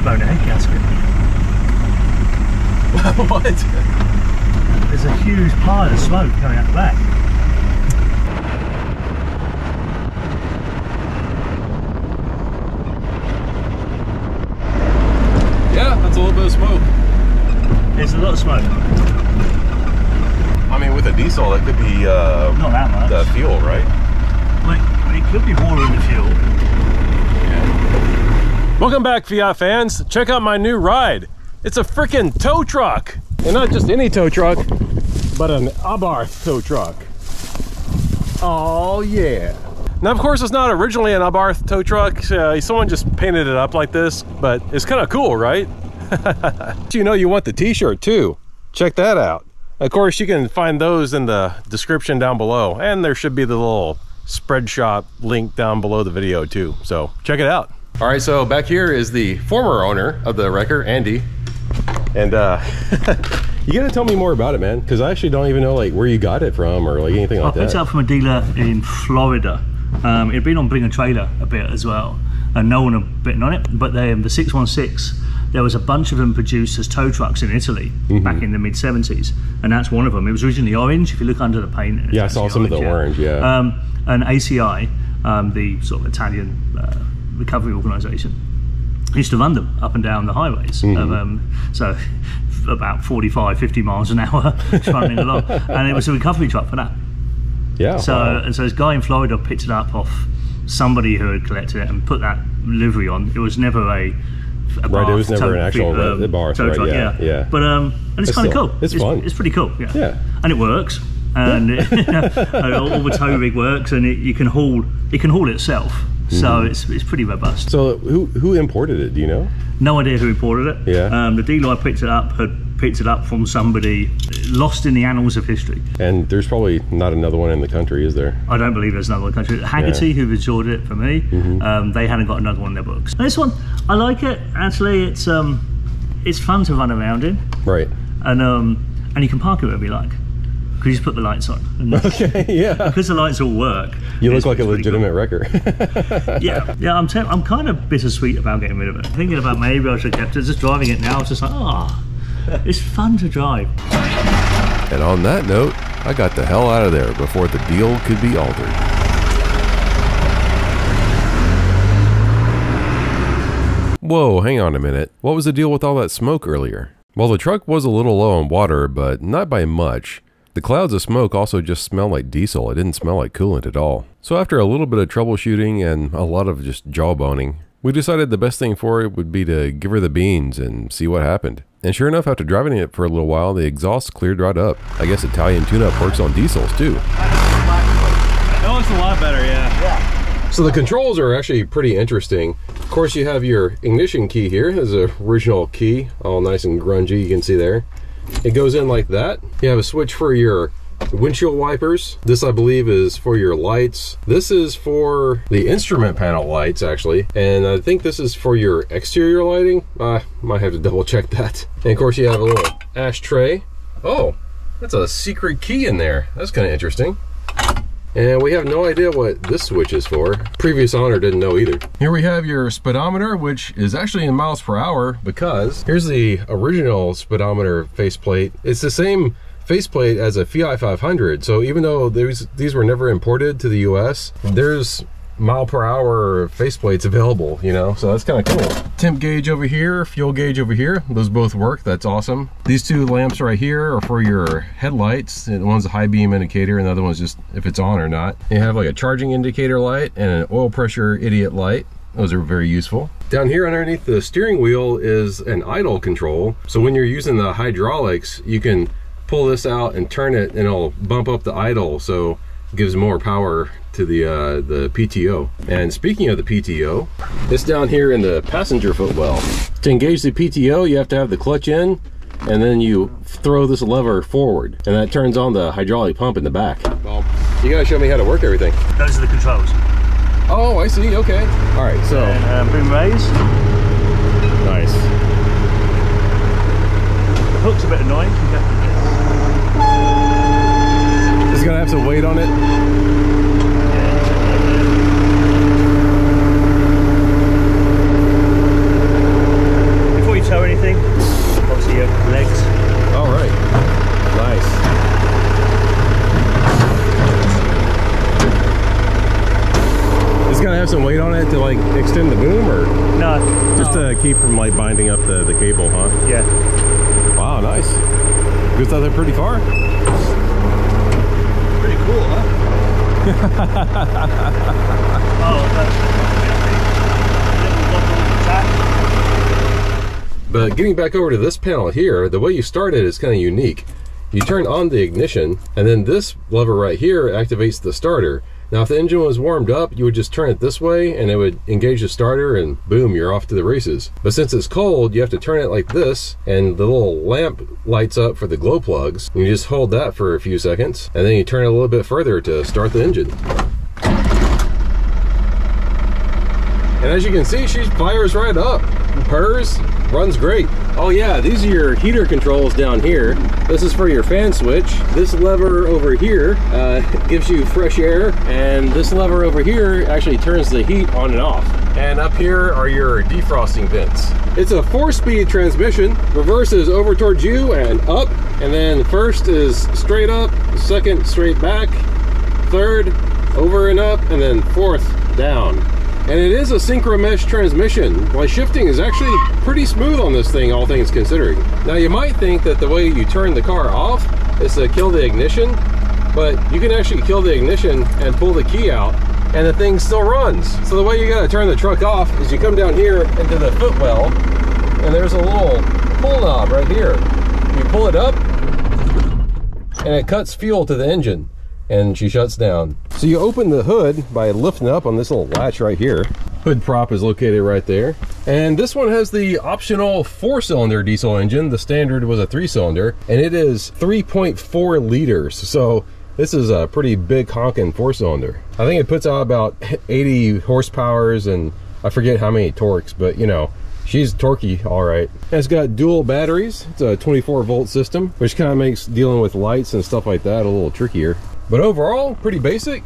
blown a head gasket. What? There's a huge pile of smoke coming out the back. Yeah, that's a little bit of smoke. There's a lot of smoke. I mean, with a diesel, that could be not that much. The fuel, right? Like, it could be water in the fuel. Yeah. Welcome back, Fiat fans. Check out my new ride. It's a freaking tow truck. And not just any tow truck, but an Abarth tow truck. Oh, yeah. Now, of course, it's not originally an Abarth tow truck. Someone just painted it up like this, but it's kind of cool, right? You know, you want the t-shirt too. Check that out. Of course, you can find those in the description down below, and there should be the little spread shop link down below the video too, so check it out. All right, so back here is the former owner of the wrecker, Andy, and you gotta tell me more about it, man, because I actually don't even know like where you got it from or like anything like that. I picked it up from a dealer in Florida. It'd been on Bring a Trailer a bit as well, and no one had bitten on it, but the 616, there was a bunch of them produced as tow trucks in Italy back in the mid-70s, and that's one of them. It was originally orange. If you look under the paint, yeah, I saw some of the orange. Yeah. And ACI, the sort of Italian recovery organisation, used to run them up and down the highways. So about 45, 50 miles an hour running along, and it was a recovery truck for that. Yeah. So and so this guy in Florida picked it up off somebody who had collected it and put that livery on. It was never a right, it was never an actual Abarth, tow truck, right? Yeah. But and it's kind of cool. It's fun. It's pretty cool. Yeah. And it works, and all the tow rig works, and it can haul it itself. So it's pretty robust. So who imported it? Do you know? No idea who imported it. Yeah. The dealer I picked it up had picked it up from somebody lost in the annals of history. And there's probably not another one in the country, is there? I don't believe there's another one in the country. Haggerty, who insured it for me, they hadn't got another one in their books. And this one, I like it. Actually, it's fun to run around in. Right. And you can park it wherever you like, because you just put the lights on. And okay, yeah. Because the lights all work. You look like a legitimate wrecker. Yeah. I'm kind of bittersweet about getting rid of it. I'm thinking about maybe I should have kept it. Just driving it now, it's just like, it's fun to drive. And on that note, I got the hell out of there before the deal could be altered. Whoa, hang on a minute. What was the deal with all that smoke earlier? Well, the truck was a little low on water, but not by much. The clouds of smoke also just smelled like diesel. It didn't smell like coolant at all. So after a little bit of troubleshooting and a lot of just jawboning, we decided the best thing for it would be to give her the beans and see what happened. And sure enough, after driving it for a little while, the exhaust cleared right up. I guess Italian tune-up works on diesels too. That looks a lot better, yeah. So the controls are actually pretty interesting. Of course, you have your ignition key here. There's an original key, all nice and grungy, you can see there. It goes in like that. You have a switch for your windshield wipers. This, I believe, is for your lights. This is for the instrument panel lights, actually. And I think this is for your exterior lighting. I might have to double check that. And of course, you have a little ashtray. Oh, that's a secret key in there. That's kind of interesting. And we have no idea what this switch is for. Previous owner didn't know either. Here we have your speedometer, which is actually in miles per hour, because here's the original speedometer faceplate. It's the same faceplate as a Fiat 500. So even though these were never imported to the US, there's mile per hour faceplates available, you know, so that's kind of cool. Temp gauge over here, fuel gauge over here, those both work. That's awesome. These two lamps right here are for your headlights. One's a high beam indicator and the other one's just if it's on or not. You have like a charging indicator light and an oil pressure idiot light. Those are very useful. Down here underneath the steering wheel is an idle control. So when you're using the hydraulics, you can pull this out and turn it and it'll bump up the idle, so it gives more power to the PTO. And speaking of the PTO, it's down here in the passenger footwell. To engage the PTO, you have to have the clutch in, and then you throw this lever forward, and that turns on the hydraulic pump in the back. Well, you gotta show me how to work everything. Those are the controls. Oh, I see, okay. All right, so. And boom raise. Nice. The hook's a bit annoying. Just gonna have to wait on it. to like extend the boom, or No. just to keep from like binding up the cable, huh? Yeah. Wow, nice. Goes out there pretty far. Pretty cool, huh? But getting back over to this panel here, the way you start it is kind of unique. You turn on the ignition, and then this lever right here activates the starter. Now, if the engine was warmed up, you would just turn it this way, and it would engage the starter, and boom, you're off to the races. But since it's cold, you have to turn it like this, and the little lamp lights up for the glow plugs. You just hold that for a few seconds, and then you turn it a little bit further to start the engine. And as you can see, she fires right up. Purrs, runs great. Oh yeah, these are your heater controls down here. This is for your fan switch. This lever over here gives you fresh air, and this lever over here actually turns the heat on and off. And up here are your defrosting vents. It's a 4-speed transmission. Reverse is over towards you and up, and then first is straight up, second straight back, third over and up, and then fourth down. And it is a synchro mesh transmission. While shifting is actually pretty smooth on this thing, all things considering. Now you might think that the way you turn the car off is to kill the ignition, but you can actually kill the ignition and pull the key out, and the thing still runs. So the way you gotta turn the truck off is you come down here into the footwell, and there's a little pull knob right here. You pull it up, and it cuts fuel to the engine, and she shuts down. So you open the hood by lifting up on this little latch right here. Hood prop is located right there. And this one has the optional 4-cylinder diesel engine. The standard was a 3-cylinder, and it is 3.4 liters. So this is a pretty big honking 4-cylinder. I think it puts out about 80 horsepowers, and I forget how many torques, but you know, she's torquey, all right. And it's got dual batteries. It's a 24-volt system, which kind of makes dealing with lights and stuff like that a little trickier. But overall, pretty basic.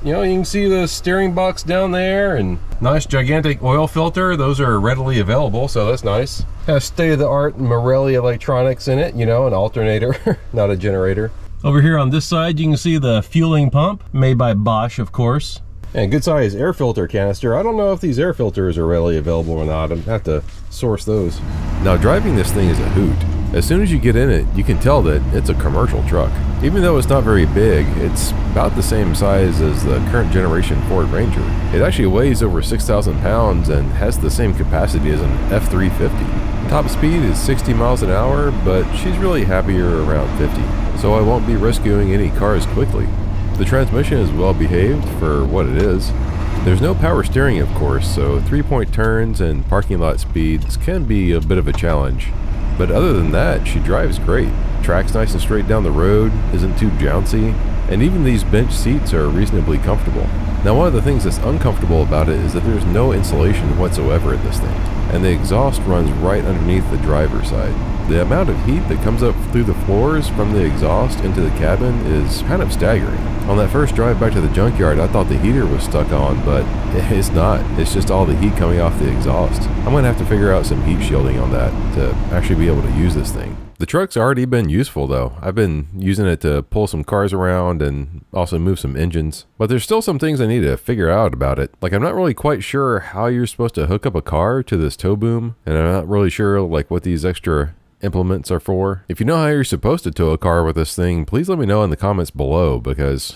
You know, you can see the steering box down there, and nice gigantic oil filter. Those are readily available, so that's nice. Has state-of-the-art Marelli electronics in it, you know, an alternator, not a generator. Over here on this side, you can see the fueling pump, made by Bosch, of course. And good size air filter canister. I don't know if these air filters are readily available or not. I'd have to source those. Now, driving this thing is a hoot. As soon as you get in it, you can tell that it's a commercial truck. Even though it's not very big, it's about the same size as the current generation Ford Ranger. It actually weighs over 6,000 pounds and has the same capacity as an F350. Top speed is 60 miles an hour, but she's really happier around 50, so I won't be rescuing any cars quickly. The transmission is well behaved for what it is. There's no power steering, of course, so 3-point turns and parking lot speeds can be a bit of a challenge. But other than that, she drives great. Tracks nice and straight down the road, isn't too jouncy, and even these bench seats are reasonably comfortable. Now, one of the things that's uncomfortable about it is that there's no insulation whatsoever in this thing, and the exhaust runs right underneath the driver's side. The amount of heat that comes up through the floors from the exhaust into the cabin is kind of staggering. On that first drive back to the junkyard, I thought the heater was stuck on, but it's not. It's just all the heat coming off the exhaust. I'm gonna have to figure out some heat shielding on that to actually be able to use this thing. The truck's already been useful though. I've been using it to pull some cars around and also move some engines. But there's still some things I need to figure out about it. Like, I'm not really quite sure how you're supposed to hook up a car to this tow boom, and I'm not really sure like what these extra implements are for. If you know how you're supposed to tow a car with this thing, please let me know in the comments below, because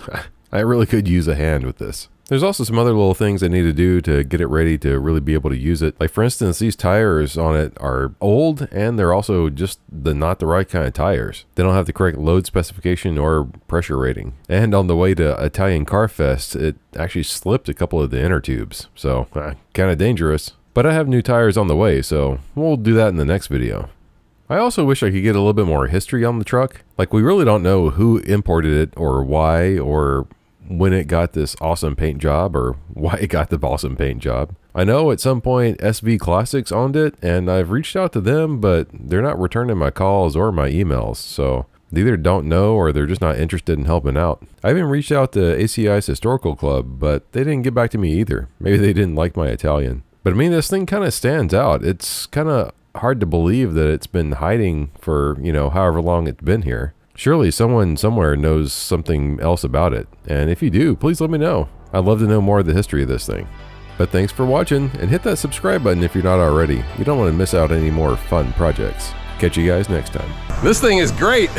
I really could use a hand with this. There's also some other little things I need to do to get it ready to really be able to use it. Like, for instance, these tires on it are old, and they're also just not the right kind of tires. They don't have the correct load specification or pressure rating. And on the way to Italian Car Fest, it actually slipped a couple of the inner tubes. So, kind of dangerous. But I have new tires on the way, so we'll do that in the next video. I also wish I could get a little bit more history on the truck. Like, we really don't know who imported it, or why, or when it got this awesome paint job, or why it got the awesome paint job. I know at some point SV Classics owned it, and I've reached out to them, but they're not returning my calls or my emails, so they either don't know or they're just not interested in helping out. I even reached out to ACI's Historical Club, but they didn't get back to me either. Maybe they didn't like my Italian. But I mean, this thing kind of stands out. It's kind of hard to believe that it's been hiding for, you know, however long it's been here. Surely someone somewhere knows something else about it, and if you do, please let me know. I'd love to know more of the history of this thing. But thanks for watching, and hit that subscribe button if you're not already. You don't want to miss out any more fun projects. Catch you guys next time. This thing is great!